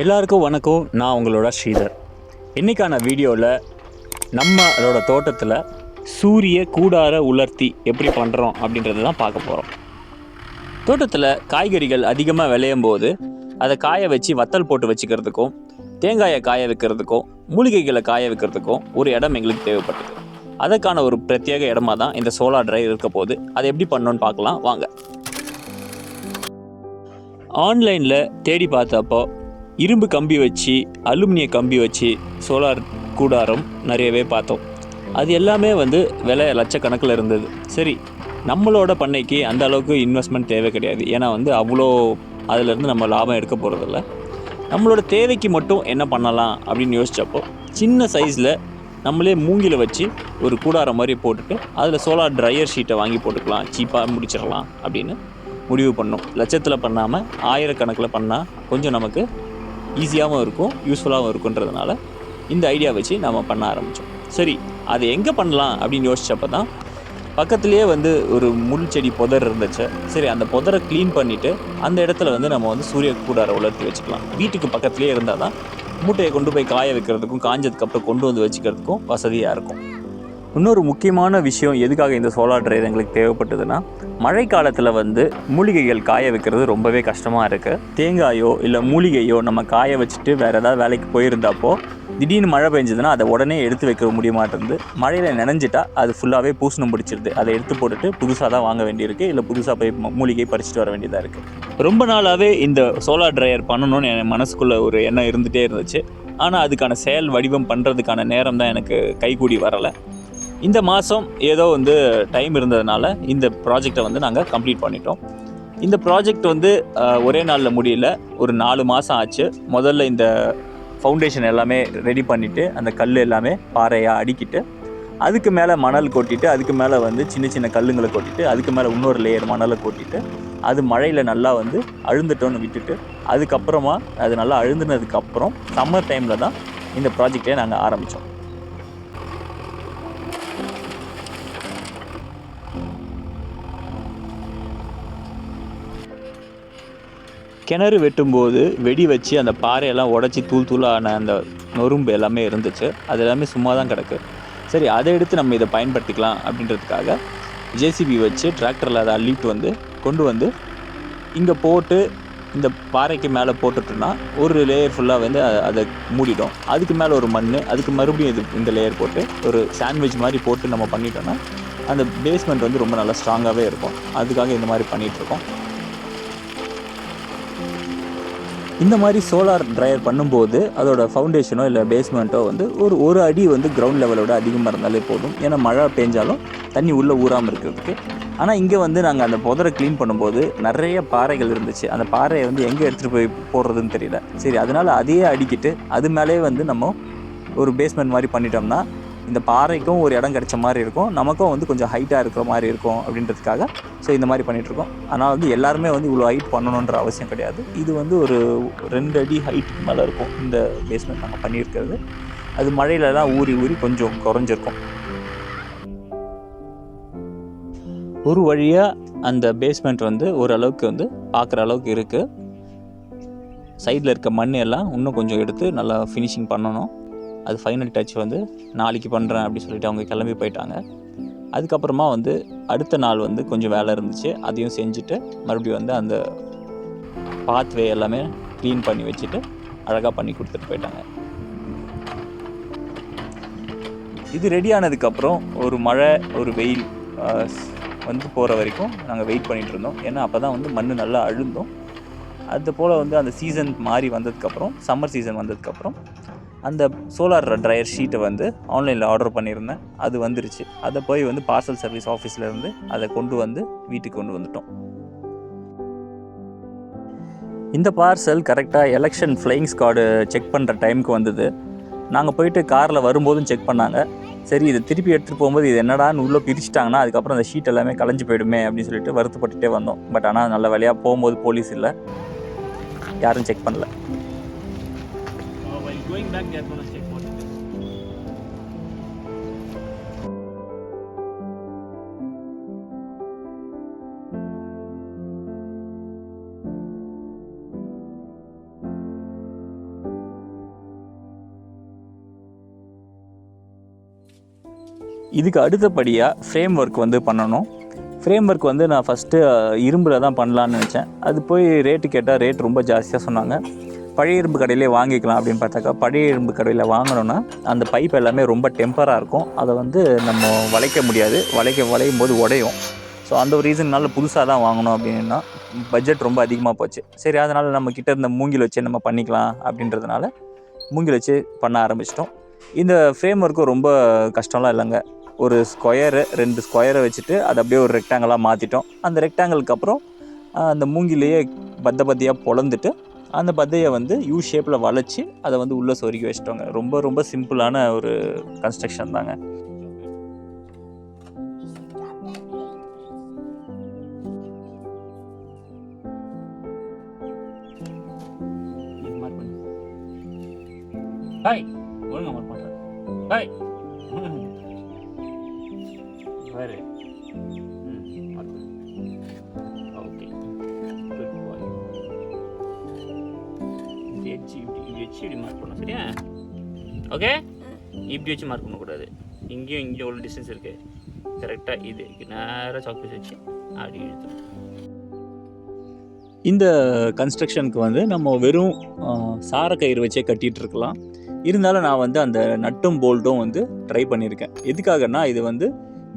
எல்லாருக்கும் வணக்கம். நான் உங்களோட ஸ்ரீதர். இன்றைக்கான வீடியோவில் நம்மளோட தோட்டத்தில் சூரிய கூடார உலர்த்தி எப்படி பண்ணுறோம் அப்படின்றத தான் பார்க்க போகிறோம். தோட்டத்தில் காய்கறிகள் அதிகமாக விளையும் போது அதை காய வச்சு வத்தல் போட்டு வச்சுக்கிறதுக்கும், தேங்காயை காய வைக்கிறதுக்கும், மூலிகைகளை காய வைக்கிறதுக்கும் ஒரு இடம் எங்களுக்கு தேவைப்பட்டது. அதற்கான ஒரு பிரத்யேக இடமா தான் இந்த சோலார் ட்ரையர் இருக்க போது. அதை எப்படி பண்ணணும்னு பார்க்கலாம் வாங்க. ஆன்லைனில் தேடி பார்த்தப்போ இரும்பு கம்பி வச்சு, அலுமினிய கம்பி வச்சு சோலார் கூடாரம் நிறையவே பார்த்தோம். அது எல்லாமே விலை லட்சக்கணக்கில் இருந்தது. சரி, நம்மளோட பண்ணைக்கு அந்த அளவுக்கு இன்வெஸ்ட்மெண்ட் தேவை கிடையாது. ஏன்னா அவ்வளோ அதிலேருந்து நம்ம லாபம் எடுக்க போகிறதில்ல. நம்மளோட தேவைக்கு மட்டும் என்ன பண்ணலாம் அப்படின்னு யோசித்தப்போ, சின்ன சைஸில் நம்மளே மூங்கில வச்சு ஒரு கூடாரம் மாதிரி போட்டுட்டு அதில் சோலார் ட்ரையர் ஷீட்டை வாங்கி போட்டுக்கலாம், சீப்பாக முடிச்சிடலாம் அப்படின்னு முடிவு பண்ணோம். லட்சத்தில் பண்ணாமல் ஆயிரக்கணக்கில் பண்ணால் கொஞ்சம் நமக்கு ஈஸியாகவும் இருக்கும், யூஸ்ஃபுல்லாகவும் இருக்குன்றதுனால இந்த ஐடியா வச்சு நம்ம பண்ண ஆரம்பித்தோம். சரி, அது எங்கே பண்ணலாம் அப்படின்னு யோசித்தப்போ தான் பக்கத்துலேயே ஒரு முள் செடி புதர் இருந்துச்சு. சரி, அந்த புதரை க்ளீன் பண்ணிவிட்டு அந்த இடத்துல நம்ம சூரிய கூடார உலர்த்தி வச்சுக்கலாம். வீட்டுக்கு பக்கத்துலேயே இருந்தால் தான் மூட்டையை கொண்டு போய் காய வைக்கிறதுக்கும், காஞ்சதுக்கப்புறம் கொண்டு வந்து வச்சுக்கிறதுக்கும் வசதியாக இருக்கும். இன்னொரு முக்கியமான விஷயம் எதுக்காக இந்த சோலார் ட்ரையர் எங்களுக்கு தேவைப்பட்டதுன்னா, மழை காலத்தில் மூலிகைகள் காய வைக்கிறது ரொம்பவே கஷ்டமாக இருக்குது. தேங்காயோ இல்லை மூலிகையோ நம்ம காய வச்சுட்டு வேறு ஏதாவது வேலைக்கு போயிருந்தப்போ திடீர்னு மழை பெஞ்சதுன்னா அதை உடனே எடுத்து வைக்க முடிய மாட்டேங்குது. மழையில் நனைஞ்சிட்டா அது ஃபுல்லாகவே பூசணம் பிடிச்சிருது. அதை எடுத்து போட்டுட்டு புதுசாக தான் வாங்க வேண்டியிருக்கு, இல்லை புதுசாக போய் மூலிகை பறிச்சுட்டு வர வேண்டியதாக இருக்குது. ரொம்ப நாளாகவே இந்த சோலார் ட்ரையர் பண்ணணும்னு என் மனசுக்குள்ளே ஒரு எண்ணம் இருந்துகிட்டே இருந்துச்சு. ஆனால் அதுக்கான செயல் வடிவம் பண்ணுறதுக்கான நேரம் தான் எனக்கு கைகூடி வரலை. இந்த மாதம் ஏதோ டைம் இருந்ததுனால இந்த ப்ராஜெக்டை நாங்கள் கம்ப்ளீட் பண்ணிட்டோம். இந்த ப்ராஜெக்ட் ஒரே நாளில் முடியல, ஒரு 4 மாதம் ஆச்சு. முதல்ல இந்த ஃபவுண்டேஷன் எல்லாமே ரெடி பண்ணிவிட்டு, அந்த கல் எல்லாமே பாறையாக அடுக்கிட்டு, அதுக்கு மேலே மணல் கொட்டிட்டு, அதுக்கு மேலே சின்ன சின்ன கல்லுங்களை கொட்டிட்டு, அதுக்கு மேலே இன்னொரு லேயர் மணலை கொட்டிட்டு, அது மழையில் நல்லா அழுந்துட்டோன்னு விட்டுட்டு, அதுக்கப்புறமா அது நல்லா அழுந்துனதுக்கப்புறம் சம்மர் டைமில் தான் இந்த ப்ராஜெக்டே நாங்கள் ஆரம்பித்தோம். கிணறு வெட்டும்போது வெடி வச்சு அந்த பாறையெல்லாம் உடச்சி தூள் தூளான அந்த நொறும்பு எல்லாமே இருந்துச்சு. அது எல்லாமே சும்மா தான் கிடக்கு. சரி, அதை எடுத்து நம்ம இதை பயன்படுத்திக்கலாம் அப்படின்றதுக்காக ஜேசிபி வச்சு டிராக்டரில் அதை அள்ளிட்டு கொண்டு இங்கே போட்டு இந்த பாறைக்கு மேலே போட்டுட்டோன்னா ஒரு லேயர் ஃபுல்லாக அதை மூடிடும். அதுக்கு மேலே ஒரு மண், அதுக்கு மறுபடியும் இந்த லேயர் போட்டு ஒரு சாண்ட்விச் மாதிரி போட்டு நம்ம பண்ணிட்டோன்னா அந்த பேஸ்மெண்ட் ரொம்ப நல்லா ஸ்ட்ராங்காகவே இருக்கும். அதுக்காக இந்த மாதிரி பண்ணிகிட்ருக்கோம். இந்த மாதிரி சோலார் ட்ரையர் பண்ணும்போது அதோட ஃபவுண்டேஷனோ இல்லை பேஸ்மெண்ட்டோ ஒரு அடி கிரவுண்ட் லெவலோட அதிகமாக இருந்தாலே போதும். ஏன்னா மழை பெஞ்சாலும் தண்ணி உள்ளே ஊறாமல் இருக்கிறதுக்கு. ஆனால் இங்கே நாங்கள் அந்த புதரை க்ளீன் பண்ணும்போது நிறைய பாறைகள் இருந்துச்சு. அந்த பாறையை எங்கே எடுத்துகிட்டு போய் போடுறதுன்னு தெரியல. சரி, அதனால் அதையே அடிக்கிட்டு அது மேலே நம்ம ஒரு பேஸ்மெண்ட் மாதிரி பண்ணிட்டோம்னா இந்த பாறைக்கும் ஒரு இடம் கிடைச்ச மாதிரி இருக்கும், நமக்கும் கொஞ்சம் ஹைட்டாக இருக்கிற மாதிரி இருக்கும் அப்படின்றதுக்காக ஸோ இந்த மாதிரி பண்ணிகிட்ருக்கோம். ஆனால் எல்லாருமே இவ்வளோ ஹைட் பண்ணணுன்ற அவசியம் கிடையாது. இது ஒரு 2 அடி ஹைட்டுக்கு மேலே இருக்கும் இந்த பேஸ்மெண்ட் நாங்கள் பண்ணியிருக்கிறது. அது மழையிலலாம் ஊறி ஊறி கொஞ்சம் குறைஞ்சிருக்கும். ஒரு வழியாக அந்த பேஸ்மெண்ட் ஓரளவுக்கு பார்க்குற அளவுக்கு இருக்குது. சைடில் இருக்க மண் எல்லாம் இன்னும் கொஞ்சம் எடுத்து நல்லா ஃபினிஷிங் பண்ணணும். அது ஃபைனல் டச் நாளைக்கு பண்ணுறேன் அப்படி சொல்லிட்டு அவங்க கிளம்பி போயிட்டாங்க. அதுக்கப்புறமா அடுத்த நாள் கொஞ்சம் வேலை இருந்துச்சு, அதையும் செஞ்சுட்டு மறுபடியும் அந்த பாத்வே எல்லாமே க்ளீன் பண்ணி வச்சுட்டு அழகாக பண்ணி கொடுத்துட்டு போயிட்டாங்க. இது ரெடி ஆனதுக்கப்புறம் ஒரு மழை ஒரு வெயில் போகிற வரைக்கும் நாங்கள் வெயிட் பண்ணிகிட்டு இருந்தோம். ஏன்னா அப்போ தான் மண் நல்லா அழுந்தோம். அது போல் அந்த சீசன் மாறி வந்ததுக்கப்புறம், சம்மர் சீசன் வந்ததுக்கப்புறம் அந்த சோலார் ட்ரையர் ஷீட்டை ஆன்லைனில் ஆர்டர் பண்ணியிருந்தேன். அது வந்துருச்சு. அதை போய் பார்சல் சர்வீஸ் ஆஃபீஸ்லேருந்து அதை கொண்டு வீட்டுக்கு கொண்டு வந்துட்டோம். இந்த பார்சல் கரெக்டாக எலெக்ஷன் ஃப்ளையிங் ஸ்குவாடு செக் பண்ணுற டைமுக்கு வந்தது. நாங்கள் போயிட்டு காரில் வரும்போதும் செக் பண்ணாங்க. சரி, இதை திருப்பி எடுத்துகிட்டு போகும்போது இது என்னடான்னு உள்ளே பிரிச்சுட்டாங்கன்னா அதுக்கப்புறம் அந்த ஷீட் எல்லாமே கலைஞ்சு போயிடுமே அப்படின்னு சொல்லிட்டு வருத்தப்பட்டுட்டே வந்தோம். பட் ஆனால் நல்ல வேலையாக போகும்போது போலீஸ் இல்லை, யாரும் செக் பண்ணல. Going back, they are going to check what it is. இதுக்கு அடுத்தபடியாக ஃப்ரேம் ஒர்க் வந்து பண்ணணும். ஃப்ரேம் ஒர்க் வந்து நான் ஃபஸ்ட்டு இரும்பில் தான் பண்ணலான்னு நினச்சேன். அது போய் ரேட்டு கேட்டால் ரேட் ரொம்ப ஜாஸ்தியாக சொன்னாங்க. பழைய இரும்பு கடையிலே வாங்கிக்கலாம் அப்படின்னு பார்த்தாக்கா, பழைய இரும்பு கடையில் வாங்கினோன்னா அந்த பைப் எல்லாமே ரொம்ப டெம்பராக இருக்கும். அதை வந்து நம்ம வளைக்க முடியாது, வளையும் போது உடையும். ஸோ அந்த ஒரு ரீசன்னால புதுசாக தான் வாங்கணும் அப்படின்னா பட்ஜெட் ரொம்ப அதிகமாக போச்சு. சரி, அதனால் நம்ம கிட்ட இருந்த மூங்கில் வச்சு நம்ம பண்ணிக்கலாம் அப்படின்றதுனால மூங்கில் வச்சு பண்ண ஆரம்பிச்சிட்டோம். இந்த ஃப்ரேம் ஒர்க்கும் ரொம்ப கஷ்டம்லாம் இல்லைங்க. ஒரு ஸ்கொயரு 2 ஸ்கொயரை வச்சுட்டு அதை அப்படியே ஒரு ரெக்டாங்கிளாக மாற்றிட்டோம். அந்த ரெக்டாங்கிளுக்கு அப்புறம் அந்த மூங்கிலேயே பத்தியாக பொளந்துட்டு அந்த பத்தையை வந்து யூ ஷேப்பில் வளைச்சி அதை வந்து உள்ளே சொருகி வச்சிட்டோங்க. ரொம்ப ரொம்ப சிம்பிளான ஒரு கன்ஸ்ட்ரக்ஷன் தாங்க. ஒழுங்கா மார்க் பண்ணுறேன். வேறு ஓகே, குட் பாய். இப்படி வச்சு இப்படி மார்க் பண்ணணும், சரியா? ஓகே, இப்படி வச்சு மார்க் பண்ணக்கூடாது. இங்கேயும் எவ்வளோ டிஸ்டன்ஸ் இருக்குது, கரெக்டாக இது நேராக சாக்பீஸ் வச்சு அப்படி இழுத்து. இந்த கன்ஸ்ட்ரக்ஷனுக்கு வந்து நம்ம வெறும் சாரக்கயிறு வச்சே கட்டிகிட்டு இருக்கலாம். இருந்தாலும் நான் வந்து அந்த நட்டும் போல்ட்டும் வந்து ட்ரை பண்ணியிருக்கேன். எதுக்காகனா, இது வந்து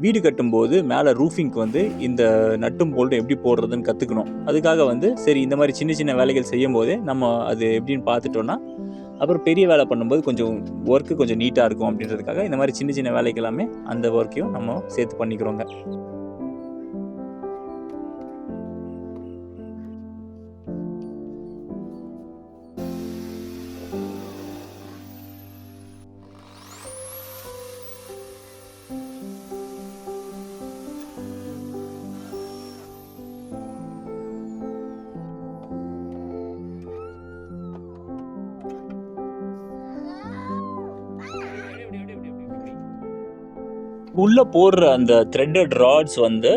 வீடு கட்டும்போது மேலே ரூஃபிங்க்கு வந்து இந்த நட்டும் போல்ட்டும் எப்படி போடுறதுன்னு கற்றுக்கணும். அதுக்காக வந்து சரி, இந்த மாதிரி சின்ன சின்ன வேலைகள் செய்யும் போதே நம்ம அது எப்படின்னு பார்த்துட்டோன்னா அப்புறம் பெரிய வேலை பண்ணும்போது கொஞ்சம் ஒர்க்கு கொஞ்சம் நீட்டாக இருக்கும் அப்படின்றதுக்காக இந்த மாதிரி சின்ன சின்ன வேலைக்கு எல்லாமே அந்த ஒர்க்கையும் நம்ம சேர்த்து பண்ணிக்கிறோங்க. உள்ளே போடுற அந்த த்ரெட்டட் ராட்ஸ் வந்து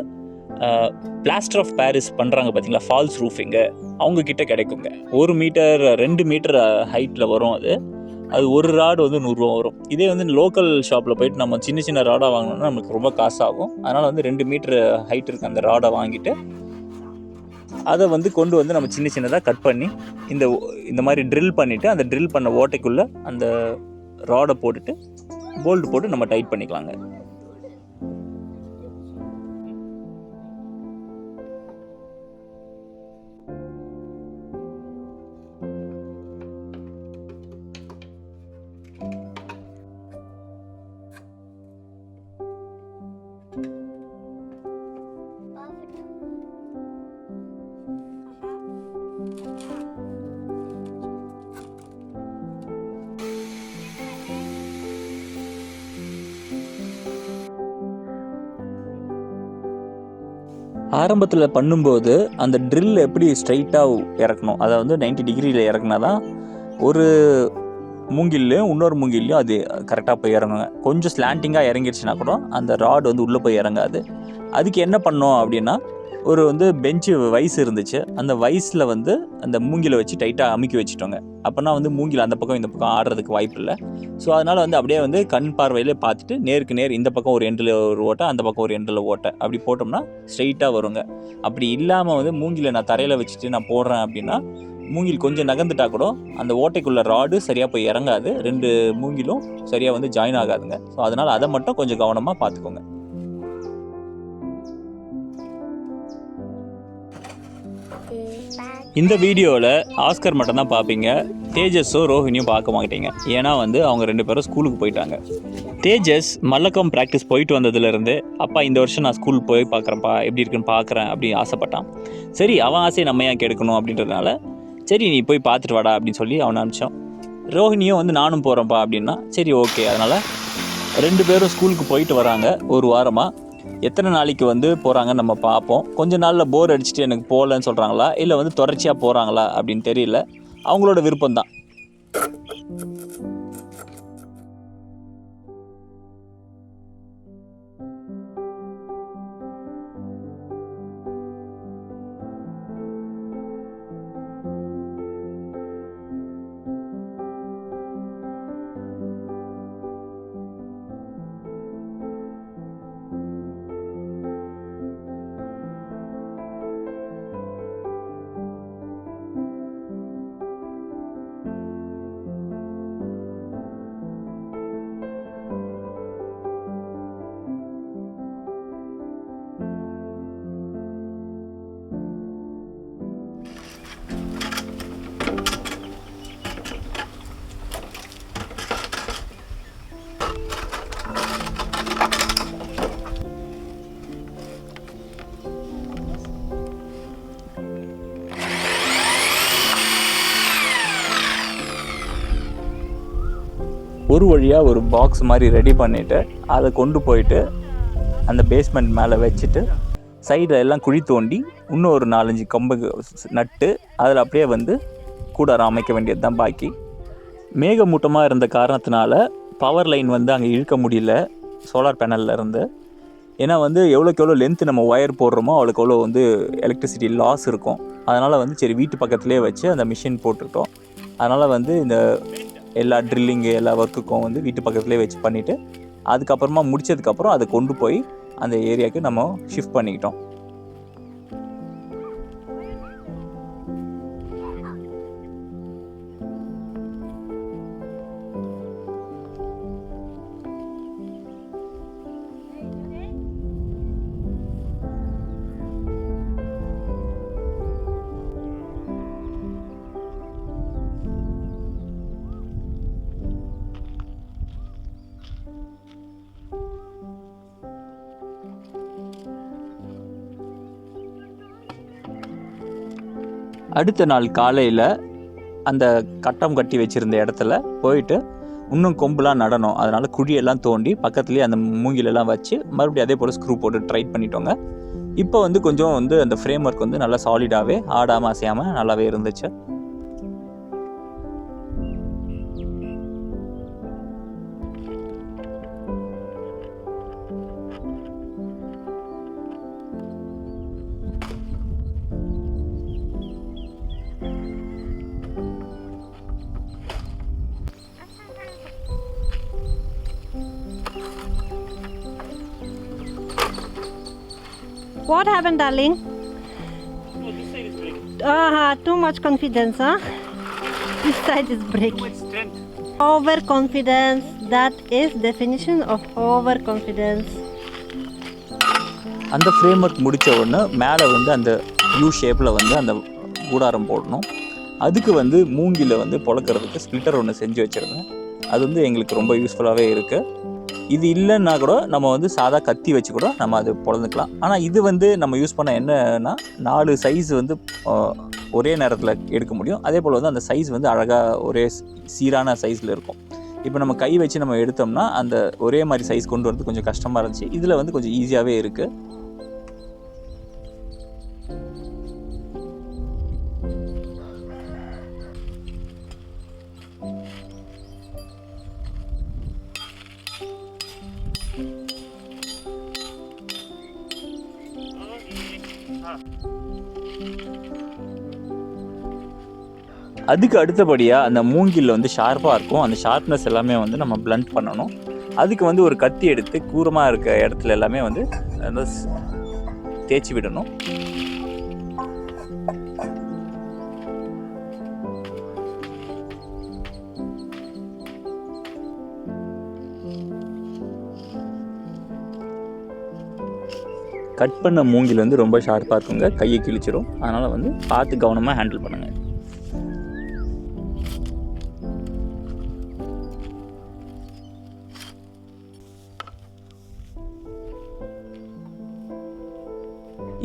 பிளாஸ்டர் ஆஃப் பாரிஸ் பண்ணுறாங்க பார்த்தீங்களா, ஃபால்ஸ் ரூஃபிங்கு, அவங்கக்கிட்ட கிடைக்குங்க. 1 மீட்டர் 2 மீட்டர் ஹைட்டில் வரும். அது ஒரு ராடு வந்து 100 ரூபா வரும். இதே வந்து லோக்கல் ஷாப்பில் போயிட்டு நம்ம சின்ன சின்ன ராடாக வாங்கினோம்னா நமக்கு ரொம்ப காசாகும். அதனால் வந்து 2 மீட்டர் ஹைட் இருக்க அந்த ராடை வாங்கிட்டு அதை வந்து கொண்டு வந்து நம்ம சின்ன சின்னதாக கட் பண்ணி இந்த மாதிரி ட்ரில் பண்ணிவிட்டு அந்த ட்ரில் பண்ண ஓட்டைக்குள்ளே அந்த ராடை போட்டுட்டு போல்ட் போட்டு நம்ம டைட் பண்ணிக்கலாங்க. ஆரம்பத்தில் பண்ணும்போது அந்த ட்ரில் எப்படி ஸ்ட்ரைட்டாக இறக்கணும், அதாவது 90 டிகிரியில் இறக்குனா தான் ஒரு மூங்கில்லையும் இன்னொரு மூங்கில்லையும் அது கரெக்டாக போய் இறங்குங்க. கொஞ்சம் ஸ்லாண்டிங்காக இறங்கிடுச்சுன்னா கூட அந்த ராடு வந்து உள்ளே போய் இறங்காது. அதுக்கு என்ன பண்ணோம் அப்படின்னா, ஒரு வந்து பெஞ்சு வயசு இருந்துச்சு. அந்த வயசில் வந்து அந்த மூங்கிலை வச்சு டைட்டாக அமுக்கி வச்சுட்டோங்க. அப்போனா வந்து மூங்கில் அந்த பக்கம் இந்த பக்கம் ஆடுறதுக்கு வாய்ப்பு இல்லை. ஸோ அதனால் வந்து அப்படியே வந்து கண் பார்வையிலே பார்த்துட்டு நேருக்கு நேர் இந்த பக்கம் ஒரு எண்டில் ஒரு ஓட்டை, அந்த பக்கம் ஒரு எண்டில் ஓட்டை, அப்படி போட்டோம்னா ஸ்ட்ரெயிட்டாக வருங்க. அப்படி இல்லாமல் வந்து மூங்கிலை நான் தரையில் வச்சுட்டு நான் போடுறேன் அப்படின்னா, மூங்கில் கொஞ்சம் நகர்ந்துட்டா கூட அந்த ஓட்டைக்குள்ள ராடு சரியாக போய் இறங்காது, 2 மூங்கிலும் சரியாக வந்து ஜாயின் ஆகாதுங்க. ஸோ அதனால் அதை மட்டும் கொஞ்சம் கவனமாக பார்த்துக்கோங்க. இந்த வீடியோவில் ஆஸ்கர் மட்டும் தான் பார்ப்பீங்க. தேஜஸும் ரோஹினியும் பார்க்க மாட்டீங்க. ஏன்னா வந்து அவங்க 2 பேரும் ஸ்கூலுக்கு போயிட்டாங்க. தேஜஸ் மல்லக்கம் ப்ராக்டிஸ் போயிட்டு வந்ததுலேருந்து, அப்பா இந்த வருஷம் நான் ஸ்கூல் போய் பார்க்குறேன்ப்பா, எப்படி இருக்குன்னு பார்க்குறேன் அப்படின்னு ஆசைப்பட்டான். சரி, அவன் ஆசையை நம்ம ஏன் கெடுக்கணும் அப்படின்றதுனால, சரி நீ போய் பார்த்துட்டு வாடா அப்படின்னு சொல்லி அவனை அனுப்பிச்சோம். ரோஹினியும் வந்து நானும் போகிறேன்ப்பா அப்படின்னா, சரி ஓகே. அதனால் 2 பேரும் ஸ்கூலுக்கு போயிட்டு வராங்க. ஒரு வாரமாக எத்தனை நாளைக்கு வந்து போகிறாங்கன்னு நம்ம பார்ப்போம். கொஞ்ச நாளில் போர் அடிச்சுட்டு எனக்கு போகலன்னு சொல்கிறாங்களா, இல்லை வந்து தொடர்ச்சியாக போகிறாங்களா அப்படின்னு தெரியல. அவங்களோட விருப்பம்தான். ஒரு வழியாக ஒரு பாக்ஸ் மாதிரி ரெடி பண்ணிவிட்டு அதை கொண்டு போயிட்டு அந்த பேஸ்மெண்ட் மேலே வச்சுட்டு சைடில் எல்லாம் குழி தோண்டி இன்னும் ஒரு 4-5 கம்பு நட்டு அதில் அப்படியே வந்து கூடாரம் அமைக்க வேண்டியது தான் பாக்கி. மேகமூட்டமாக இருந்த காரணத்தினால பவர் லைன் வந்து அங்கே இழுக்க முடியல சோலார் பேனலில் இருந்து. ஏன்னா வந்து எவ்வளோக்கு எவ்வளோ லென்த்து நம்ம ஒயர் போடுறோமோ அவ்வளோக்கு எவ்வளோ வந்து எலக்ட்ரிசிட்டி லாஸ் இருக்கும். அதனால் வந்து சரி வீட்டு பக்கத்துலேயே வச்சு அந்த மிஷின் போட்டுக்கிட்டோம். அதனால் வந்து இந்த எல்லா ட்ரில்லிங்கு எல்லா ஒர்க்குக்கும் வந்து வீட்டு பக்கத்துலேயே வச்சு பண்ணிவிட்டு அதுக்கப்புறமா முடித்ததுக்கப்புறம் அதை கொண்டு போய் அந்த ஏரியாவுக்கு நம்ம ஷிஃப்ட் பண்ணிக்கிட்டோம். அடுத்த நாள் காலையில் அந்த கட்டம் கட்டி வச்சுருந்த இடத்துல போயிட்டு இன்னும் கொம்புலாம் நடணும். அதனால் குழியெல்லாம் தோண்டி பக்கத்துலேயே அந்த மூங்கிலெல்லாம் வச்சு மறுபடியும் அதே போல் ஸ்க்ரூ போட்டு ட்ரைட் பண்ணிட்டோங்க. இப்போ வந்து கொஞ்சம் வந்து அந்த ஃப்ரேம் ஒர்க் வந்து நல்லா சாலிடாகவே ஆடாமல் அசையாமல் நல்லாவே இருந்துச்சு. What happened, darling? No, this side is breaking. Too much confidence, huh? This side is breaking. Too much strength. Overconfidence. That is definition of overconfidence. அந்த ஃப்ரேம் ஒர்க் முடித்த உடனே மேலே வந்து அந்த யூ ஷேப்பில் வந்து அந்த கூடாரம் போடணும். அதுக்கு வந்து மூங்கில வந்து பொழக்கிறதுக்கு ஸ்ப்ளிட்டர் ஒன்று செஞ்சு வச்சுருந்தேன். அது வந்து எங்களுக்கு ரொம்ப யூஸ்ஃபுல்லாகவே இருக்குது. இது இல்லைன்னா கூட நம்ம வந்து சாதா கத்தி வச்சு கூட நம்ம அது பொழந்துக்கலாம். ஆனால் இது வந்து நம்ம யூஸ் பண்ண என்னன்னா 4 சைஸ் வந்து ஒரே நேரத்தில் எடுக்க முடியும். அதே போல் வந்து அந்த சைஸ் வந்து அழகாக ஒரே சீரான சைஸில் இருக்கும். இப்போ நம்ம கை வச்சு நம்ம எடுத்தோம்னா அந்த ஒரே மாதிரி சைஸ் கொண்டு வரது கொஞ்சம் கஷ்டமாக இருந்துச்சு. இதில் வந்து கொஞ்சம் ஈஸியாகவே இருக்குது. அதுக்கு அடுத்தபடியாக அந்த மூங்கில் வந்து ஷார்ப்பாக இருக்கும். அந்த ஷார்ப்னஸ் எல்லாமே வந்து நம்ம பிளண்ட் பண்ணணும். அதுக்கு வந்து ஒரு கத்தி எடுத்து கூரமாக இருக்க இடத்துல எல்லாமே வந்து தேய்ச்சி விடணும். கட் பண்ண மூங்கில் வந்து ரொம்ப ஷார்ப்பாக இருக்குங்க, கையை கிழிச்சிடும். அதனால் வந்து பார்த்து கவனமாக ஹேண்டில் பண்ணுங்கள்.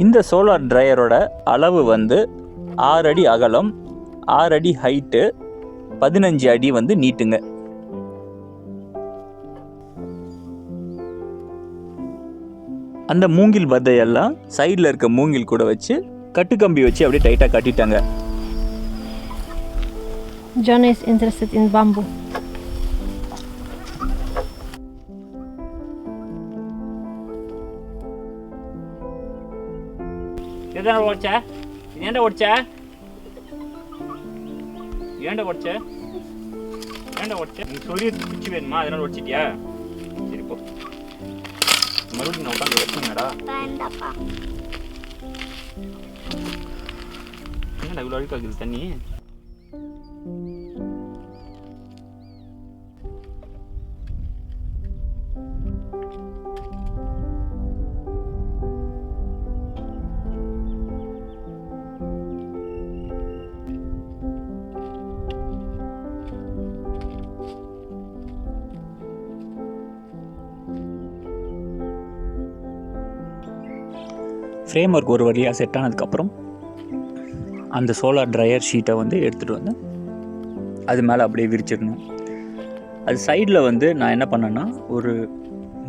இந்த சோலார் ட்ரையரோட அளவு வந்து 6 அடி அகலம், 6 அடி ஹைட்டு, 15 அடி வந்து நீட்டுங்க. அந்த மூங்கில் பத்தையெல்லாம் சைடில் இருக்க மூங்கில் கூட வச்சு கட்டுக்கம்பி வச்சு அப்படியே டைட்டாக கட்டிட்டாங்க. John is interested in bamboo. எதனா ஓடிச்சா? ஏன்டா ஓடிச்சா? ஏன்டா ஓடிச்ச? ஏன்டா ஓடிச்ச? நீ சொல்லி பிடிச்சி வேணுமா? அதனால ஓடிச்சிட்டியா? சரி போ. மறுபடியும் நான் உட்காந்து வச்சுங்கடா. என்னடா இவ்வளோ அழுக்காகுது தண்ணி? ஃப்ரேம் ஒர்க் ஒரு வழியாக செட் ஆனதுக்கப்புறம் அந்த சோலார் ட்ரையர் ஷீட்டை வந்து எடுத்துகிட்டு வந்து அது மேலே அப்படியே விரிச்சிடணும். அது சைடில் வந்து நான் என்ன பண்ணேன்னா ஒரு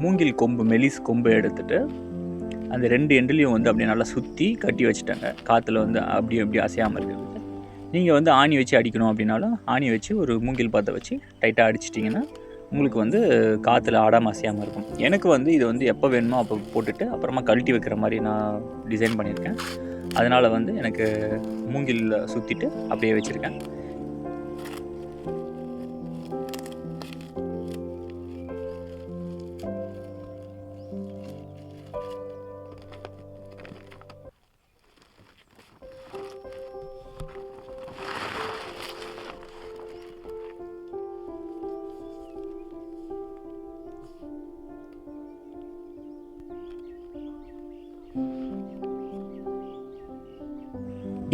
மூங்கில் கொம்பு மெலிஸ் கொம்பு எடுத்துகிட்டு அந்த 2 எண்டுலேயும் வந்து அப்படியே நல்லா சுற்றி கட்டி வச்சுட்டாங்க, காற்றுல வந்து அப்படி அசையாமல் இருக்கிறதுக்கு. நீங்கள் வந்து ஆணி வச்சு அடிக்கணும் அப்படின்னாலும் ஆணி வச்சு ஒரு மூங்கில் பாத்தை வச்சு டைட்டாக அடிச்சிட்டிங்கன்னா உங்களுக்கு வந்து காற்றுல ஆடாமல் அசையாமல் இருக்கும். எனக்கு வந்து இது வந்து எப்போ வேணுமோ அப்போ போட்டுட்டு அப்புறமா கழட்டி வைக்கிற மாதிரி நான் டிசைன் பண்ணியிருக்கேன். அதனால் வந்து எனக்கு மூங்கிலில் சுற்றிட்டு அப்படியே வச்சுருக்கேன்.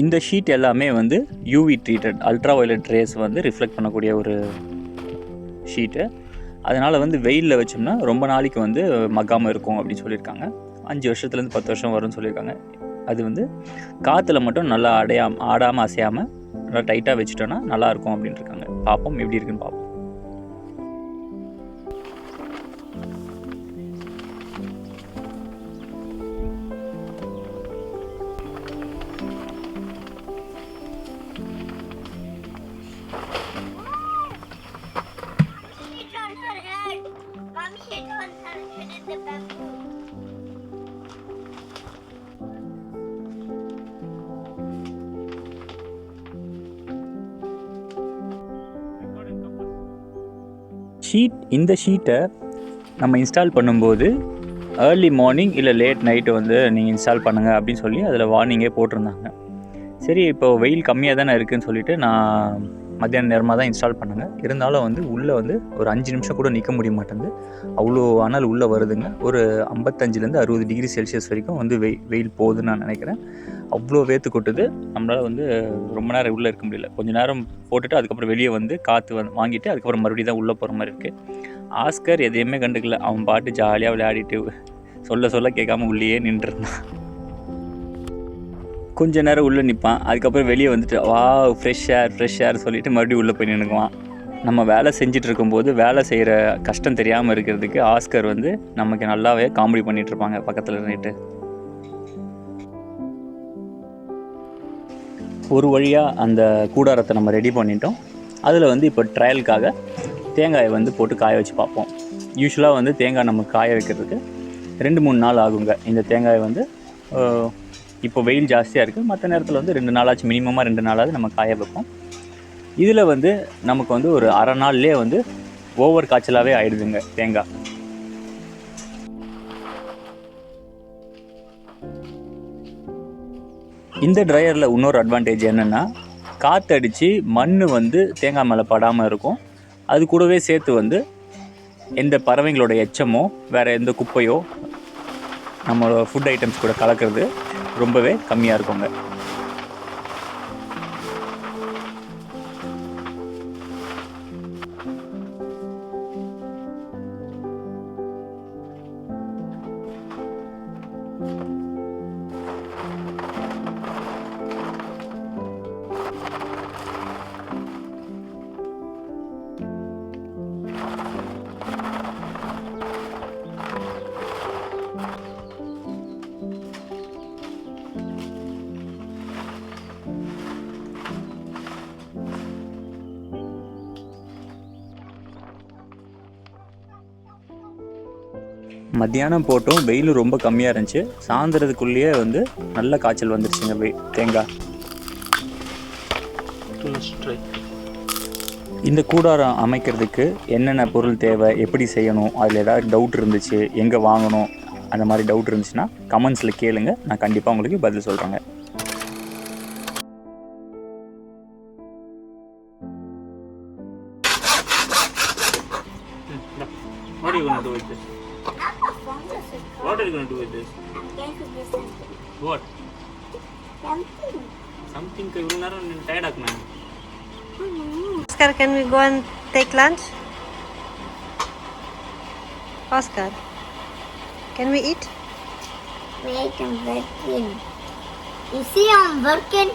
இந்த ஷீட் எல்லாமே வந்து UV treated ultra violet race வந்து ரிஃப்ளெக்ட் பண்ணக்கூடிய ஒரு ஷீட்டு. அதனால் வந்து வெயிலில் வச்சோம்னா ரொம்ப நாளைக்கு வந்து மக்காமல் இருக்கும் அப்படின்னு சொல்லியிருக்காங்க. 5 வருஷத்துலேருந்து 10 வருஷம் வரும்னு சொல்லியிருக்காங்க. அது வந்து காற்றுல மட்டும் நல்லா ஆடாமல் அசையாமல் நல்லா டைட்டாக வச்சுட்டோன்னா நல்லாயிருக்கும் அப்படின்னு இருக்காங்க. பார்ப்போம் எப்படி இருக்குன்னு பார்ப்போம். இந்த ஷீட்டை நம்ம இன்ஸ்டால் பண்ணும்போது ஏர்லி மார்னிங் இல்லை லேட் நைட்டு வந்து நீங்கள் இன்ஸ்டால் பண்ணுங்கள் அப்படின்னு சொல்லி அதில் வார்னிங்கே போட்டிருந்தாங்க. சரி, இப்போ வெயில் கம்மியாக தானே இருக்குதுன்னு சொல்லிவிட்டு நான் மத்தியான நேரமாக தான் இன்ஸ்டால் பண்ணுங்க. இருந்தாலும் வந்து உள்ளே வந்து ஒரு 5 நிமிஷம் கூட நிற்க முடிய மாட்டேங்குது, அவ்வளோ அனல் உள்ளே வருதுங்க. ஒரு 55லேருந்து 60 டிகிரி செல்சியஸ் வரைக்கும் வந்து வெயில் போகுதுன்னு நான் நினைக்கிறேன். அவ்வளோ வேர்த்து கொட்டுது. நம்மளால் வந்து ரொம்ப நேரம் உள்ளே இருக்க முடியல. கொஞ்சம் நேரம் போட்டுட்டு அதுக்கப்புறம் வெளியே வந்து காற்று வாங்கிட்டு அதுக்கப்புறம் மறுபடியும் தான் உள்ளே போகிற மாதிரி இருக்குது. ஆஸ்கர் எதையுமே கண்டுக்கல, அவன் பாட்டு ஜாலியாக விளையாடிட்டு சொல்ல கேட்காம உள்ளேயே நின்றுருந்தான். கொஞ்ச நேரம் உள்ளே நிற்பான், அதுக்கப்புறம் வெளியே வந்துட்டு வா ஃப்ரெஷ் ஏர் சொல்லிவிட்டு மறுபடியும் உள்ளே போய் நின்றுக்குவான். நம்ம வேலை செஞ்சுட்டு இருக்கும்போது வேலை செய்கிற கஷ்டம் தெரியாமல் இருக்கிறதுக்கு ஆஸ்கர் வந்து நமக்கு நல்லாவே காமெடி பண்ணிகிட்ருப்பாங்க பக்கத்தில் இருந்துட்டு. ஒரு வழியாக அந்த கூடாரத்தை நம்ம ரெடி பண்ணிட்டோம். அதில் வந்து இப்போ ட்ரையலுக்காக தேங்காயை வந்து போட்டு காய வச்சு பார்ப்போம். யூஸ்வலாக வந்து தேங்காய் நம்ம காய வைக்கிறதுக்கு 2-3 நாள் ஆகுங்க. இந்த தேங்காயை வந்து இப்போ வெயில் ஜாஸ்தியாக இருக்குது, மற்ற நேரத்தில் வந்து 2 நாளாச்சு, மினிமமாக 2 நாளாவது நம்ம காய வைப்போம். இதில் வந்து நமக்கு வந்து ஒரு அரை நாள்லேயே வந்து ஓவர் காய்ச்சலாகவே ஆயிடுதுங்க தேங்காய். இந்த ட்ரையரில் இன்னொரு அட்வான்டேஜ் என்னென்னா, காற்றடிச்சு மண் வந்து தேங்காய் மேலே படாமல் இருக்கும். அது கூடவே சேர்த்து வந்து எந்த பறவைங்களோட எச்சமோ வேறு எந்த குப்பையோ நம்மளோட ஃபுட் ஐட்டம்ஸ் கூட கலக்கிறது ரொம்பவே கம்மியாக இருக்குங்க. மத்தியானம் போட்டும் வெயில் ரொம்ப கம்மியாக இருந்துச்சு. சாயந்தரத்துக்குள்ளேயே வந்து நல்ல காய்ச்சல் வந்துருச்சுங்க தேங்காய். இந்த கூடாரம் அமைக்கிறதுக்கு என்னென்ன பொருள் தேவை, எப்படி செய்யணும், அதில் ஏதாவது டவுட் இருந்துச்சு, எங்கே வாங்கணும், அந்த மாதிரி டவுட் இருந்துச்சுன்னா கமெண்ட்ஸில் கேளுங்க, நான் கண்டிப்பாக உங்களுக்கு பதில் சொல்கிறேங்க. What are you going to do with this? What? Something. Tired of man. Oscar, can we go and take lunch? Oscar, can we eat? Wait, I'm working. You see, I'm working.